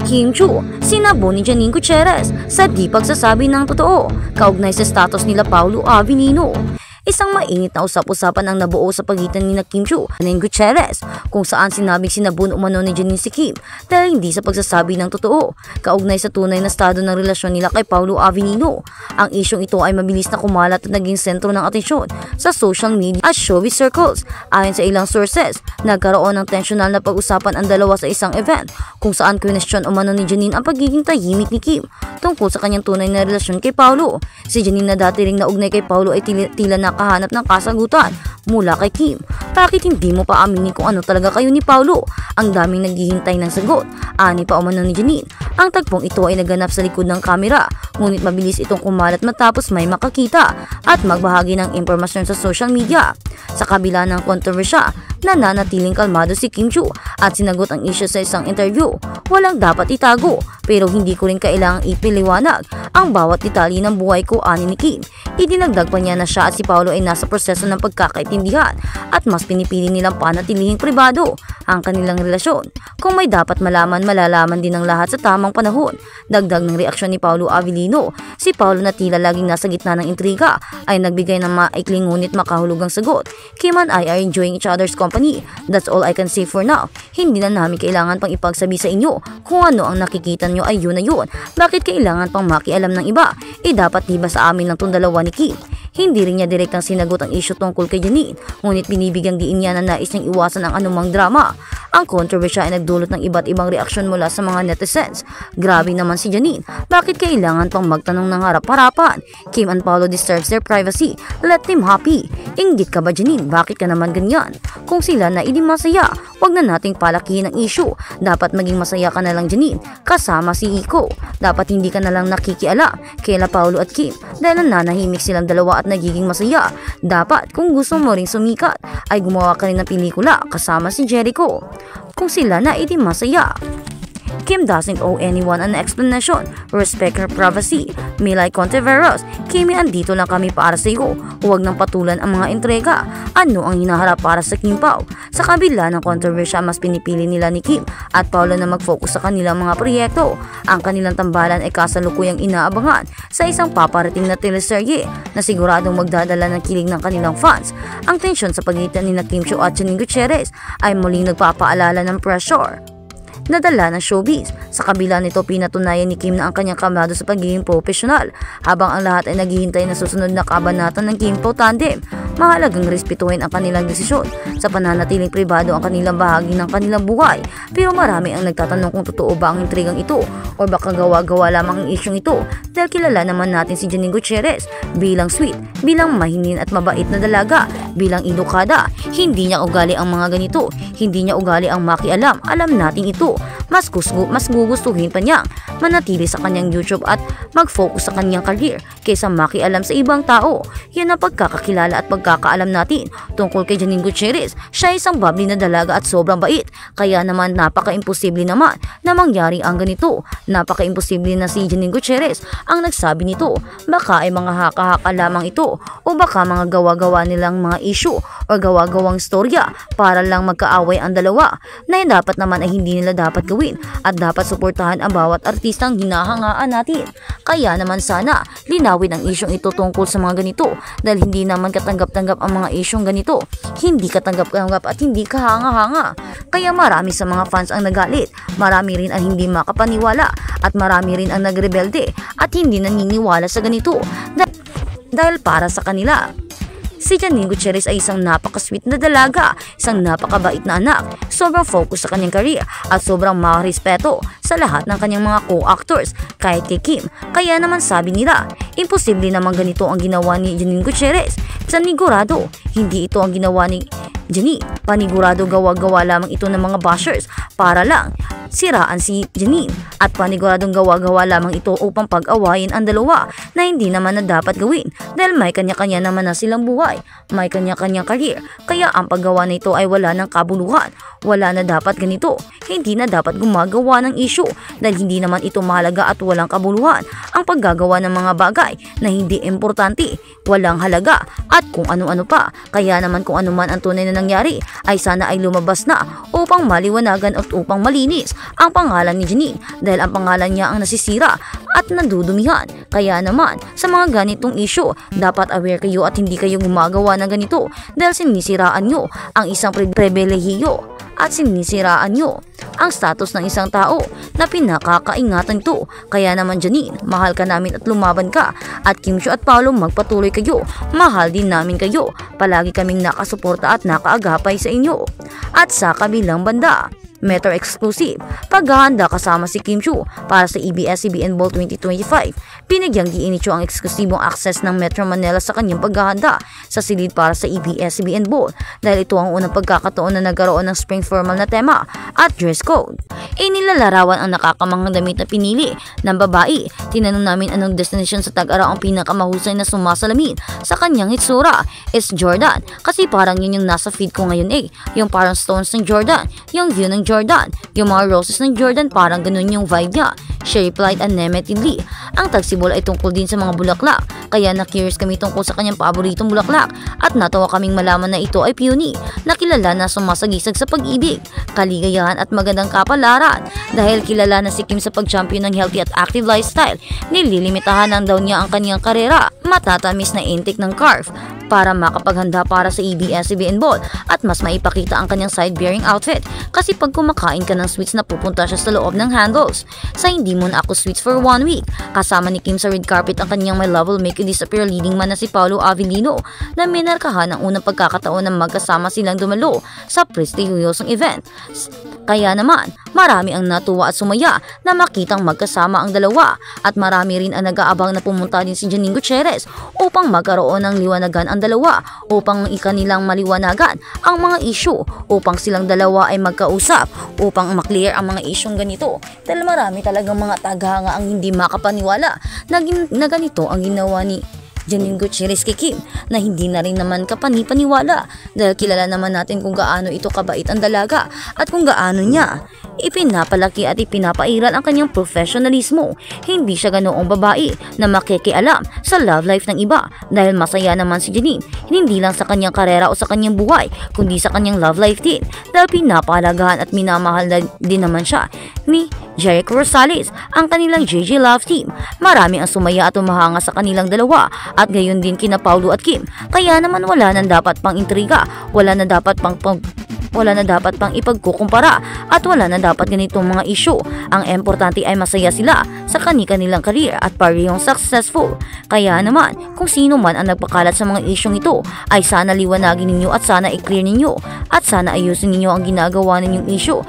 Kim Chiu, sinabo ni Janine Gutierrez sa di pagsasabi ng totoo kaugnay sa status nila Paulo Avelino. Isang mainit na usap-usapan ang nabuo sa pagitan ni Kim Chiu at Janine Gutierrez kung saan sinabing sinabun umano ni Janine si Kim dahil hindi sa pagsasabi ng totoo kaugnay sa tunay na estado ng relasyon nila kay Paulo Avelino. Ang isyong ito ay mabilis na kumalat at naging sentro ng atensyon sa social media at showbiz circles. Ayon sa ilang sources, nagkaroon ng tensyonal na pag-usapan ang dalawa sa isang event kung saan kwestiyon umano ni Janine ang pagiging tahimik ni Kim tungkol sa kanyang tunay na relasyon kay Paulo. Si Janine na dati ring naugnay kay Paulo ay tila nakahanap ng kasagutan mula kay Kim. Bakit hindi mo pa aminin kung ano talaga kayo ni Paulo? Ang daming naghihintay ng sagot. Ani pa umano ni Janine. Ang tagpong ito ay naganap sa likod ng kamera, ngunit mabilis itong kumalat matapos may makakita at magbahagi ng impormasyon sa social media. Sa kabila ng kontrobersya, nananatiling kalmado si Kim Chiu at sinagot ang isyu sa isang interview. Walang dapat itago, pero hindi ko rin kailangang ipiliwanag ang bawat detalye ng buhay ko, ani ni Kim. Idinagdag pa niya na siya at si Paulo ay nasa proseso ng pagkakaintindihan at mas pinipili nilang panatilihing pribado ang kanilang relasyon. Kung may dapat malaman, malalaman din ng lahat sa tamang panahon. Dagdag ng reaksyon ni Paulo Avelino, si Paulo na tila laging nasa gitna ng intriga ay nagbigay ng maikling ngunit makahulugang sagot. Kim and I are enjoying each other's company. That's all I can say for now. Hindi na namin kailangan pang ipagsabi sa inyo kung ano ang nakikita nyo ay yun na yun. Bakit kailangan pang makialam ng iba? Dapat diba sa amin lang tong dalawa ni Kim? Hindi rin niya direktang sinagot ang isyu tungkol kay Janine, ngunit binibigyang diin niya na nais niyang iwasan ang anumang drama. Ang kontrobersya ay nagdulot ng iba't ibang reaksyon mula sa mga netizens. Grabe naman si Janine, bakit kailangan pang magtanong ng harap-harapan? Kim and Paulo deserves their privacy, let them happy. Inggit ka ba Janine? Bakit ka naman ganyan? Kung sila na masaya, wag na nating palakihin ang issue. Dapat maging masaya ka na lang Janine, kasama si Iko. Dapat hindi ka na lang nakikialam kaila Paulo at Kim dahil nananahimik silang dalawa at nagiging masaya. Dapat kung gusto mo ring sumikat ay gumawa ka rin ng pelikula kasama si Jericho. Kung sila na masaya. Kim doesn't owe anyone an explanation. Respect her privacy. Milay Conteveros, Kimi, andito lang kami para sa iyo. Huwag nang patulan ang mga entrega. Ano ang hinaharap para sa Kim Pao? Sa kabila ng kontrobersya, mas pinipili nila ni Kim at Paulo na mag-focus sa kanilang mga proyekto. Ang kanilang tambalan ay kasalukuyang inaabangan sa isang paparating na teleserye na siguradong magdadala ng kilig ng kanilang fans. Ang tensyon sa pagitan ni Kim Chiu at Janine Gutierrez ay muling nagpapaalala ng pressure nadala ng showbiz. Sa kabila nito, pinatunayan ni Kim na ang kanyang kalmado sa pagiging profesional. Habang ang lahat ay naghihintay na susunod na kabanatan ng Kim Pao tandem, mahalagang respetuhin ang kanilang desisyon sa pananatiling pribado ang kanilang bahagi ng kanilang buhay. Pero marami ang nagtatanong kung totoo ba ang intrigang ito o baka gawa-gawa lamang ang isyong ito dahil kilala naman natin si Janine Gutierrez bilang sweet, bilang mahinin at mabait na dalaga, bilang edukada. Hindi niya ugali ang mga ganito, hindi niya ugali ang makialam. Alam natin ito. Mas gugustuhin pa niya manatili sa kanyang YouTube at mag-focus sa kanyang career kaysa makialam sa ibang tao. Yan ang pagkakakilala at pagkakaalam natin tungkol kay Janine Gutierrez. Siya ay isang bubbly na dalaga at sobrang bait. Kaya naman napaka-imposible naman na mangyari ang ganito. Napaka-imposible na si Janine Gutierrez ang nagsabi nito. Baka ay mga haka-haka lamang ito o baka mga gawa-gawa nilang mga issue o gawa-gawang storya para lang magkaaway ang dalawa na dapat naman ay hindi nila dapat gawin at dapat suportahan ang bawat artistang hinahangaan natin. Kaya naman sana linawin ang isyong ito tungkol sa mga ganito dahil hindi naman katanggap-tanggap ang mga isyong ganito. Hindi katanggap-tanggap at hindi kahanga-hanga. Kaya marami sa mga fans ang nagalit, marami rin ang hindi makapaniwala at marami rin ang nagrebelde at hindi naniniwala sa ganito dahil para sa kanila si Janine Gutierrez ay isang napaka-sweet na dalaga, isang napakabait na anak, sobrang focus sa kanyang career at sobrang makarespeto sa lahat ng kanyang mga co-actors kahit kay Kim. Kaya naman sabi nila, imposible naman ganito ang ginawa ni Janine Gutierrez. Panigurado, hindi ito ang ginawa ni Janine. Panigurado gawa-gawa lamang ito ng mga bashers para lang siraan si Janine at paniguradong gawa-gawa lamang ito upang pag-awayin ang dalawa na hindi naman na dapat gawin dahil may kanya-kanya naman na silang buhay, may kanya-kanyang career. Kaya ang paggawa na ito ay wala ng kabuluhan, wala na dapat ganito, hindi na dapat gumagawa ng issue dahil hindi naman ito mahalaga at walang kabuluhan. Ang paggagawa ng mga bagay na hindi importante, walang halaga at kung ano-ano pa. Kaya naman kung ano man ang tunay na nangyari ay sana ay lumabas na upang maliwanagan at upang malinis ang pangalan ni Janine dahil ang pangalan niya ang nasisira at nadudumihan. Kaya naman, sa mga ganitong issue, dapat aware kayo at hindi kayo gumagawa ng ganito dahil sinisiraan nyo ang isang pribilehiyo at sinisiraan nyo ang status ng isang tao na pinakakaingatan ito. Kaya naman Janine, mahal ka namin at lumaban ka, at Kim Chiu at Paolo, magpatuloy kayo, mahal din namin kayo, palagi kaming nakasuporta at nakaagapay sa inyo. At sa kabilang banda, Metro Exclusive, paghahanda kasama si Kim Chiu para sa ABS-CBN Ball 2025. Binigyang giinityo ang eksklusibong access ng Metro Manila sa kanyang paghahanda sa silid para sa ABS-CBN Ball dahil ito ang unang pagkakataon na nagkaroon ng spring formal na tema at dress code. Inilalarawan ang nakakamanghang damit na pinili ng babae. Tinanong namin anong destination sa Tag-Araw ang pinakamahusay na sumasalamin sa kanyang hitsura. Is Jordan, kasi parang yun yung nasa feed ko ngayon yung parang stones ng Jordan, yung view ng Jordan, yung mga roses ng Jordan, parang ganun yung vibe niya. She replied unlimitedly. Ang tagsibol ay tungkol din sa mga bulaklak, kaya na-curious kami tungkol sa kanyang paboritong bulaklak at natawa kaming malaman na ito ay peony, na kilala na sumasagisag sa pag-ibig, kaligayahan at magandang kapalaran. Dahil kilala na si Kim sa pag-champion ng healthy at active lifestyle, nililimitahan lang daw niya ang kanyang karera. Matatamis na intake ng carb para makapaghanda para sa ABS-CBN Ball at mas maipakita ang kanyang side-bearing outfit, kasi pag kumakain ka ng sweets na pupunta siya sa loob ng handles. Sa Hindi Mo Na Ako Sweets for 1 week, kasama ni Kim sa red carpet ang kanyang My Love Will Make You Disappear leading man na si Paolo Avellino, na minarkahan ang unang pagkakataon na magkasama silang dumalo sa prestihiyosong event. Kaya naman, marami ang natuwa at sumaya na makitang magkasama ang dalawa, at marami rin ang nag-aabang na pumunta din si Janine Gutierrez upang magkaroon ng liwanagan ang dalawa, upang ikanilang maliwanagan ang mga issue, upang silang dalawa ay magkausap, upang maklear ang mga isyong ganito. Dahil marami talagang mga tagahanga ang hindi makapaniwala na ganito ang ginawa ni Janine Gutierrez kay Kim, na hindi na rin naman kapani-paniwala dahil kilala naman natin kung gaano ito kabait ang dalaga at kung gaano niya ipinapalaki at ipinapairal ang kanyang professionalismo. Hindi siya ganoong babae na makikialam sa love life ng iba dahil masaya naman si Janine, hindi lang sa kanyang karera o sa kanyang buhay, kundi sa kanyang love life din dahil pinapalagahan at minamahal din naman siya ni Jericho Rosales, ang kanilang JJ Love Team. Marami ang sumaya at umahanga sa kanilang dalawa at gayon din kina Paolo at Kim. Kaya naman wala na dapat pang intriga, wala na dapat pang ipagkukumpara at wala na dapat ganitong mga issue. Ang importante ay masaya sila sa kanilang career at parehong successful. Kaya naman, kung sino man ang nagpakalat sa mga isyong ito ay sana liwanagin ninyo at sana i-clear ninyo at sana ayusin ninyo ang ginagawa ninyong issue